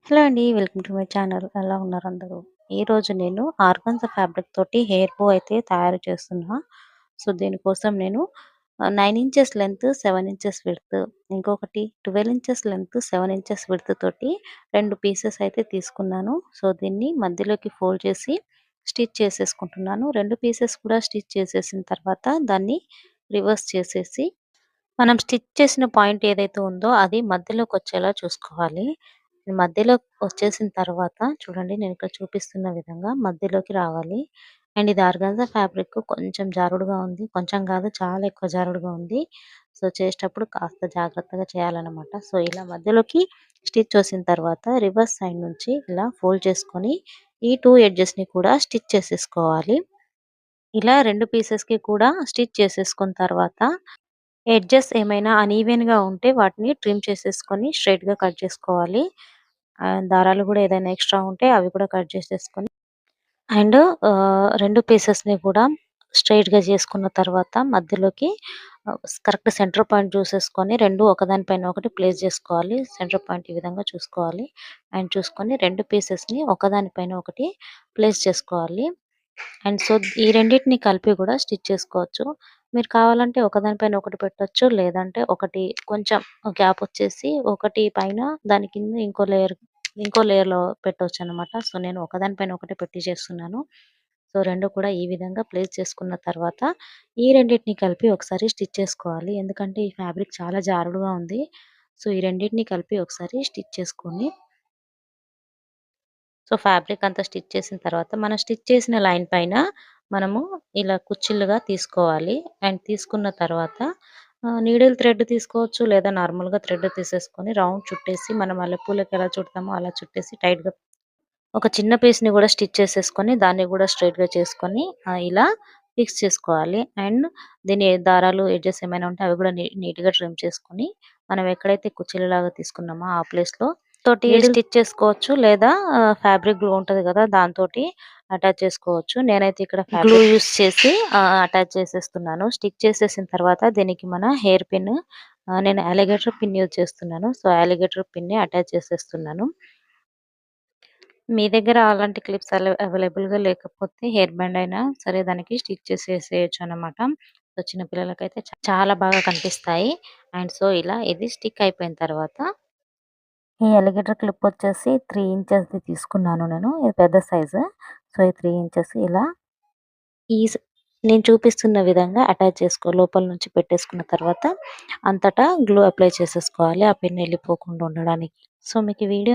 Hello అండి. Welcome to my channel. ఎలా ఉన్నారు అందరూ? ఈరోజు నేను ఆర్గాన్జా ఫ్యాబ్రిక్ తోటి హెయిర్ బో అయితే తయారు చేస్తున్నా. సో, దీనికోసం నేను 9 ఇంచెస్ లెంత్, 7 ఇంచెస్ విడ్త్, ఇంకొకటి 12 ఇంచెస్ లెంత్, 7 ఇంచెస్ విడ్త్ తోటి 2 పీసెస్ అయితే తీసుకున్నాను. సో, దీన్ని మధ్యలోకి ఫోల్డ్ చేసి స్టిచ్ చేసేసుకుంటున్నాను. 2 పీసెస్ కూడా స్టిచ్ చేసేసిన తర్వాత దాన్ని రివర్స్ చేసేసి మనం స్టిచ్ చేసిన పాయింట్ ఏదైతే ఉందో అది మధ్యలోకొచ్చేలా చూసుకోవాలి. మధ్యలో వచ్చేసిన తర్వాత చూడండి, నేను ఇక్కడ చూపిస్తున్న విధంగా మధ్యలోకి రావాలి. అండ్ ఇది ఆర్గాన్జా ఫ్యాబ్రిక్ కొంచెం జారుడుగా ఉంది. కొంచెం కాదు, చాలా ఎక్కువ జారుడుగా ఉంది. సో, చేసేటప్పుడు కాస్త జాగ్రత్తగా చేయాలన్నమాట. సో, ఇలా మధ్యలోకి స్టిచ్ వచ్చిన తర్వాత రివర్స్ సైడ్ నుంచి ఇలా ఫోల్డ్ చేసుకొని ఈ 2 ఎడ్జెస్‌ని కూడా స్టిచ్ చేసేసుకోవాలి. ఇలా 2 పీసెస్‌కి కూడా స్టిచ్ చేసేసుకున్న తర్వాత ఎడ్జెస్ ఏమైనా అన్‌ఈవెన్‌గా ఉంటే వాటిని ట్రిమ్ చేసేసుకొని స్ట్రెయిట్‌గా కట్ చేసుకోవాలి. దారాలు గూడా ఏదైనా ఎక్స్‌ట్రా ఉంటే అవి కూడా కట్ చేసేసుకొని అండ్ 2 పీసెస్‌ని కూడా స్ట్రెయిట్‌గా చేసుకున్న తర్వాత మధ్యలోకి కరెక్ట్ సెంటర్ పాయింట్ చూసేసుకొని 2 ఒకదాని పైన ఒకటి ప్లేస్ చేసుకోవాలి. సెంటర్ పాయింట్ ఈ విధంగా చూసుకోవాలి. అండ్ చూసుకొని 2 పీసెస్‌ని ఒకదాని పైన ఒకటి ప్లేస్ చేసుకోవాలి. అండ్ సో, ఈ రెండిటిని కలిపి కూడా స్టిచ్ చేసుకోవచ్చు. మీరు కావాలంటే ఒకదాని పైన ఒకటి పెట్టొచ్చు. లేదంటే ఒకటి కొంచెం గ్యాప్ వచ్చేసి ఒకటి పైన దాని కింద ఇంకో లేయర్‌లో పెట్టొచ్చనమాట. సో, నేను ఒకదాని పైన ఒకటి పెట్టి చేస్తున్నాను. సో, 2 కూడా ఈ విధంగా ప్లేస్ చేసుకున్న తర్వాత ఈ రెండిటిని కలిపి ఒకసారి స్టిచ్ చేసుకోవాలి. ఎందుకంటే ఈ ఫ్యాబ్రిక్ చాలా జారుడుగా ఉంది. సో, ఈ రెండిటిని కలిపి ఒకసారి స్టిచ్ చేసుకొని సో, ఫ్యాబ్రిక్ అంతా స్టిచ్ చేసిన తర్వాత, మనం స్టిచ్ చేసిన లైన్ పైన మనము ఇలా కుచ్చిళ్ళుగా తీసుకోవాలి. అండ్ తీసుకున్న తర్వాత నీడిల్ థ్రెడ్ తీసుకోవచ్చు. లేదా నార్మల్‌గా థ్రెడ్ తీసేసుకొని రౌండ్ చుట్టేసి మనం మల్లెపూలకి ఎలా చుడతామో అలా చుట్టేసి టైట్‌గా ఒక చిన్న పీస్‌ని గూడా స్టిచ్ చేసేసుకొని, దాన్ని గూడా స్ట్రెయిట్‌గా చేసుకొని ఇలా ఫిక్స్ చేసుకోవాలి. అండ్ దీని దారాలు, ఎడ్జెస్ ఏమైనా ఉంటే అవి గూడా నీట్‌గా ట్రిమ్ చేసుకొని, మనం ఎక్కడైతే కుచ్చిళ్ళలాగా తీసుకున్నామో ఆ ప్లేస్‌లో తోటి స్టిచ్ చేసుకోవచ్చు. లేదా ఫ్యాబ్రిక్ గ్లూ ఉంటది గదా! దాంతోటి అటాచ్ చేసుకోవచ్చు. నేనైతే ఇక్కడ గ్లూ యూజ్ చేసి అటాచ్ చేసేస్తున్నాను. స్టిచ్ చేసేసిన తర్వాత దీనికి మన హెయిర్ పిన్ నేను అలిగేటర్ పిన్ యూజ్ చేస్తున్నాను. సో, అలిగేటర్ పిన్‌ని అటాచ్ చేసేస్తున్నాను. మీ దగ్గర అలాంటి క్లిప్స్ అవైలబుల్‌గా లేకపోతే హెయిర్ బ్యాండ్ అయినా సరే దానికి స్టిచ్ చేసేసేయొచ్చనమాట. సో, చిన్న పిల్లలకైతే చాలా బాగా కనిపిస్తాయి. అండ్ సో, ఇలా ఇది స్టిక్ అయిపోయిన తర్వాత ఈ అలిగేటర్ క్లిప్ వచ్చేసి 3 ఇంచెస్‌ది తీసుకున్నాను నేను. ఇది పెద్ద సైజు. సో, ఈ 3 ఇంచెస్ ఇలా ఈ స్ నేను చూపిస్తున్న విధంగా అటాచ్ లోపల నుంచి పెట్టేసుకున్న తర్వాత అంతటా గ్లూ అప్లై చేసేసుకోవాలి. ఆ పిన్ ఎళ్ళిపోకుండా ఉండడానికి. సో, మీకు ఈ వీడియో